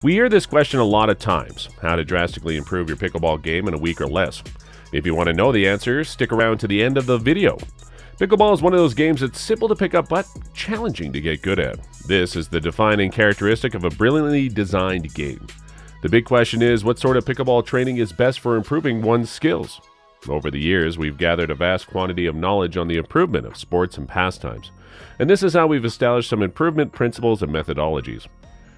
We hear this question a lot of times, how to drastically improve your pickleball game in a week or less. If you want to know the answer, stick around to the end of the video. Pickleball is one of those games that's simple to pick up but challenging to get good at. This is the defining characteristic of a brilliantly designed game. The big question is, what sort of pickleball training is best for improving one's skills? Over the years, we've gathered a vast quantity of knowledge on the improvement of sports and pastimes, and this is how we've established some improvement principles and methodologies.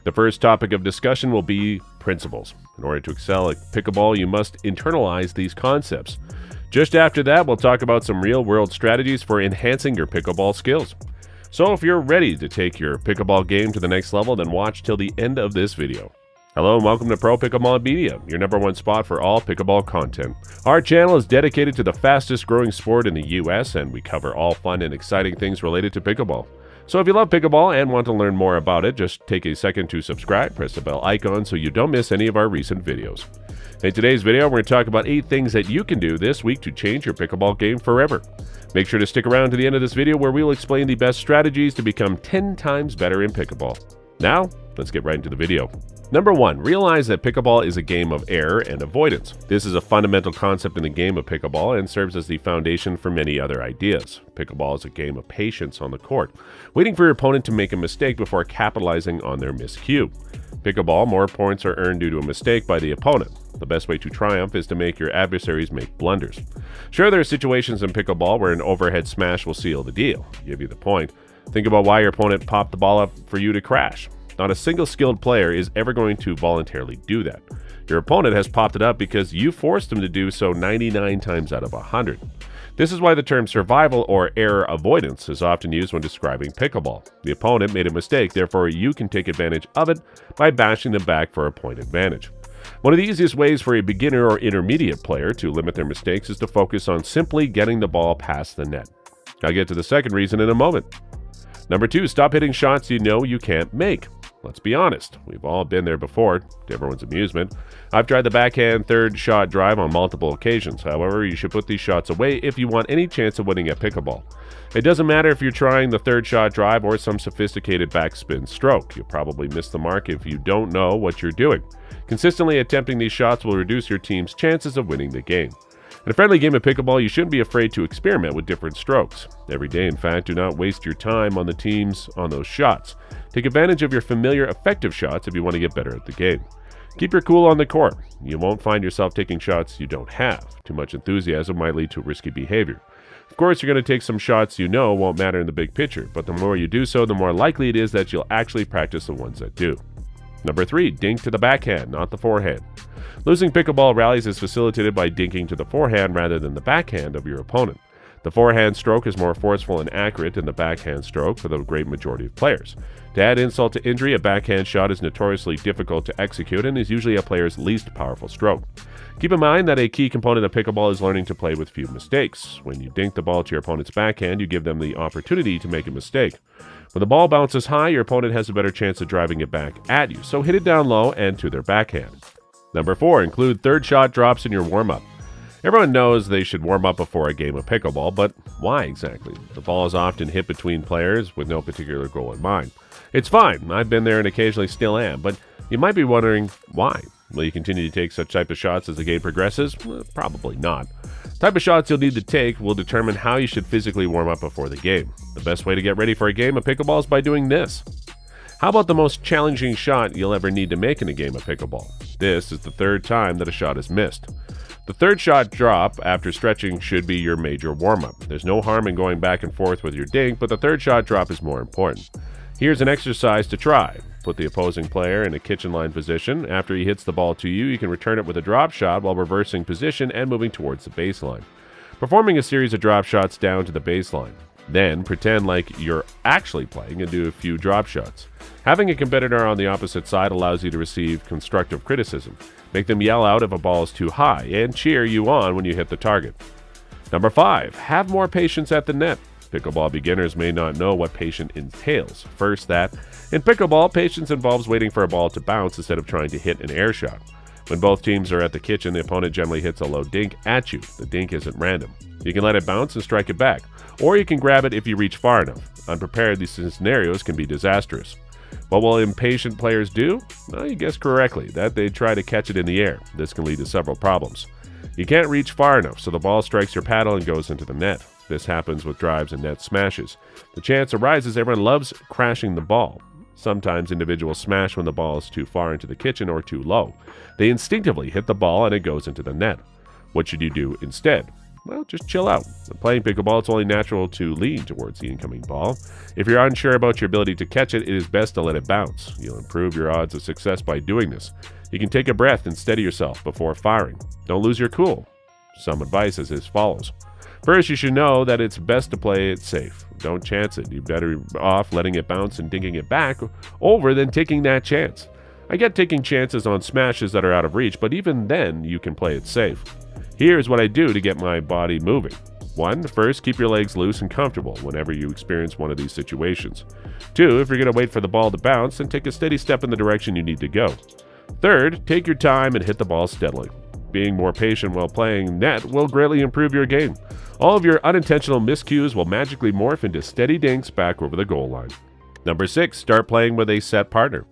The first topic of discussion will be principles. In order to excel at pickleball, you must internalize these concepts. Just after that, we'll talk about some real-world strategies for enhancing your pickleball skills. So if you're ready to take your pickleball game to the next level, then watch till the end of this video. Hello and welcome to Pro Pickleball Media, your #1 spot for all pickleball content. Our channel is dedicated to the fastest growing sport in the US, and we cover all fun and exciting things related to pickleball. So if you love pickleball and want to learn more about it, just take a second to subscribe, press the bell icon so you don't miss any of our recent videos. In today's video, we're going to talk about 8 things that you can do this week to change your pickleball game forever. Make sure to stick around to the end of this video where we'll explain the best strategies to become 10 times better in pickleball. Now, let's get right into the video. Number 1, realize that pickleball is a game of error and avoidance. This is a fundamental concept in the game of pickleball and serves as the foundation for many other ideas. Pickleball is a game of patience on the court, waiting for your opponent to make a mistake before capitalizing on their miscue. Pickleball, more points are earned due to a mistake by the opponent. The best way to triumph is to make your adversaries make blunders. Sure, there are situations in pickleball where an overhead smash will seal the deal, give you the point. Think about why your opponent popped the ball up for you to crash. Not a single skilled player is ever going to voluntarily do that. Your opponent has popped it up because you forced him to do so 99 times out of 100. This is why the term survival or error avoidance is often used when describing pickleball. The opponent made a mistake, therefore you can take advantage of it by bashing them back for a point advantage. One of the easiest ways for a beginner or intermediate player to limit their mistakes is to focus on simply getting the ball past the net. I'll get to the second reason in a moment. Number 2, stop hitting shots you know you can't make. Let's be honest, we've all been there before, to everyone's amusement. I've tried the backhand third shot drive on multiple occasions. However, you should put these shots away if you want any chance of winning at pickleball. It doesn't matter if you're trying the third shot drive or some sophisticated backspin stroke. You'll probably miss the mark if you don't know what you're doing. Consistently attempting these shots will reduce your team's chances of winning the game. In a friendly game of pickleball, you shouldn't be afraid to experiment with different strokes. Every day, in fact, do not waste your time on the teams on those shots. Take advantage of your familiar, effective shots if you want to get better at the game. Keep your cool on the court. You won't find yourself taking shots you don't have. Too much enthusiasm might lead to risky behavior. Of course, you're going to take some shots you know won't matter in the big picture, but the more you do so, the more likely it is that you'll actually practice the ones that do. Number 3, dink to the backhand, not the forehand. Losing pickleball rallies is facilitated by dinking to the forehand rather than the backhand of your opponent. The forehand stroke is more forceful and accurate than the backhand stroke for the great majority of players. To add insult to injury, a backhand shot is notoriously difficult to execute and is usually a player's least powerful stroke. Keep in mind that a key component of pickleball is learning to play with few mistakes. When you dink the ball to your opponent's backhand, you give them the opportunity to make a mistake. When the ball bounces high, your opponent has a better chance of driving it back at you, so hit it down low and to their backhand. Number 4, include third shot drops in your warm-up. Everyone knows they should warm up before a game of pickleball, but why exactly? The ball is often hit between players with no particular goal in mind. It's fine, I've been there and occasionally still am, but you might be wondering why. Will you continue to take such type of shots as the game progresses? Well, probably not. The type of shots you'll need to take will determine how you should physically warm up before the game. The best way to get ready for a game of pickleball is by doing this. How about the most challenging shot you'll ever need to make in a game of pickleball? This is the third time that a shot is missed. The third shot drop after stretching should be your major warm-up. There's no harm in going back and forth with your dink, but the third shot drop is more important. Here's an exercise to try. Put the opposing player in a kitchen line position. After he hits the ball to you, you can return it with a drop shot while reversing position and moving towards the baseline. Performing a series of drop shots down to the baseline. Then pretend like you're actually playing and do a few drop shots. Having a competitor on the opposite side allows you to receive constructive criticism. Make them yell out if a ball is too high and cheer you on when you hit the target. Number 5, have more patience at the net. Pickleball beginners may not know what patience entails. First, that in pickleball, patience involves waiting for a ball to bounce instead of trying to hit an air shot. When both teams are at the kitchen, the opponent generally hits a low dink at you. The dink isn't random. You can let it bounce and strike it back, or you can grab it if you reach far enough. Unprepared, these scenarios can be disastrous. What will impatient players do? Well, you guessed correctly, that they try to catch it in the air. This can lead to several problems. You can't reach far enough, so the ball strikes your paddle and goes into the net. This happens with drives and net smashes. The chance arises everyone loves crashing the ball. Sometimes individuals smash when the ball is too far into the kitchen or too low. They instinctively hit the ball and it goes into the net. What should you do instead? Well, just chill out. When playing pickleball, it's only natural to lean towards the incoming ball. If you're unsure about your ability to catch it, it is best to let it bounce. You'll improve your odds of success by doing this. You can take a breath and steady yourself before firing. Don't lose your cool. Some advice is as follows. First, you should know that it's best to play it safe. Don't chance it. You're better off letting it bounce and dinking it back over than taking that chance. I get taking chances on smashes that are out of reach, but even then, you can play it safe. Here's what I do to get my body moving. 1. First, keep your legs loose and comfortable whenever you experience one of these situations. 2. If you're going to wait for the ball to bounce, then take a steady step in the direction you need to go. 3rd, take your time and hit the ball steadily. Being more patient while playing net will greatly improve your game. All of your unintentional miscues will magically morph into steady dinks back over the goal line. Number 6, start playing with a set partner.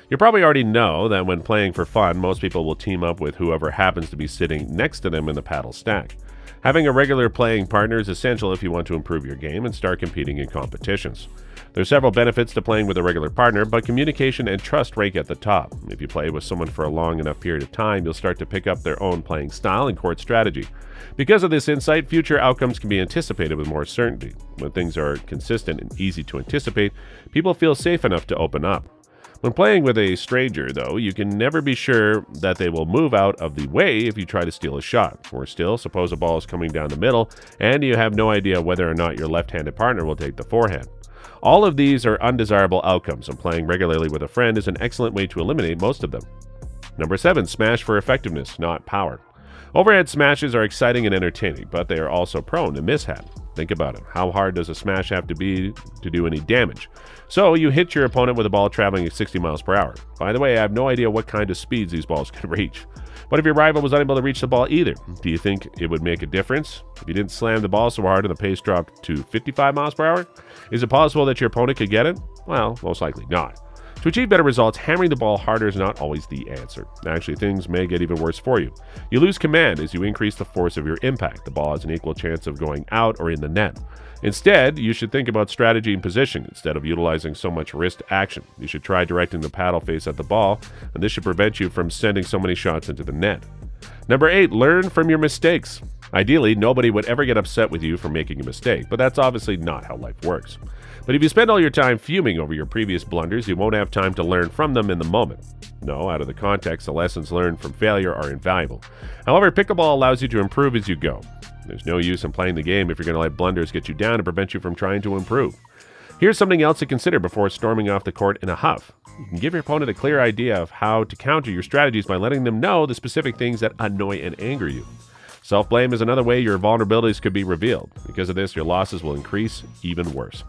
You probably already know that when playing for fun, most people will team up with whoever happens to be sitting next to them in the paddle stack. Having a regular playing partner is essential if you want to improve your game and start competing in competitions. There are several benefits to playing with a regular partner, but communication and trust rank at the top. If you play with someone for a long enough period of time, you'll start to pick up their own playing style and court strategy. Because of this insight, future outcomes can be anticipated with more certainty. When things are consistent and easy to anticipate, people feel safe enough to open up. When playing with a stranger, though, you can never be sure that they will move out of the way if you try to steal a shot. Or still, suppose a ball is coming down the middle, and you have no idea whether or not your left-handed partner will take the forehand. All of these are undesirable outcomes, and playing regularly with a friend is an excellent way to eliminate most of them. Number 7, smash for effectiveness, not power. Overhead smashes are exciting and entertaining, but they are also prone to mishap. Think about it. How hard does a smash have to be to do any damage? So you hit your opponent with a ball traveling at 60 miles per hour. By the way, I have no idea what kind of speeds these balls can reach. What if your rival was unable to reach the ball either? Do you think it would make a difference if you didn't slam the ball so hard and the pace dropped to 55 miles per hour? Is it possible that your opponent could get it? Well, most likely not. To achieve better results, hammering the ball harder is not always the answer. Actually, things may get even worse for you. You lose command as you increase the force of your impact. The ball has an equal chance of going out or in the net. Instead, you should think about strategy and position instead of utilizing so much wrist action. You should try directing the paddle face at the ball, and this should prevent you from sending so many shots into the net. Number 8, learn from your mistakes. Ideally, nobody would ever get upset with you for making a mistake, but that's obviously not how life works. But if you spend all your time fuming over your previous blunders, you won't have time to learn from them in the moment. No, out of the context, the lessons learned from failure are invaluable. However, pickleball allows you to improve as you go. There's no use in playing the game if you're going to let blunders get you down and prevent you from trying to improve. Here's something else to consider before storming off the court in a huff. You can give your opponent a clear idea of how to counter your strategies by letting them know the specific things that annoy and anger you. Self-blame is another way your vulnerabilities could be revealed. Because of this, your losses will increase even worse.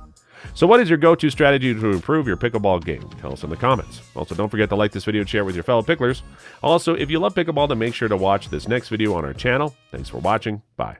So what is your go-to strategy to improve your pickleball game? Tell us in the comments. Also, don't forget to like this video and share it with your fellow picklers. Also, if you love pickleball, then make sure to watch this next video on our channel. Thanks for watching. Bye.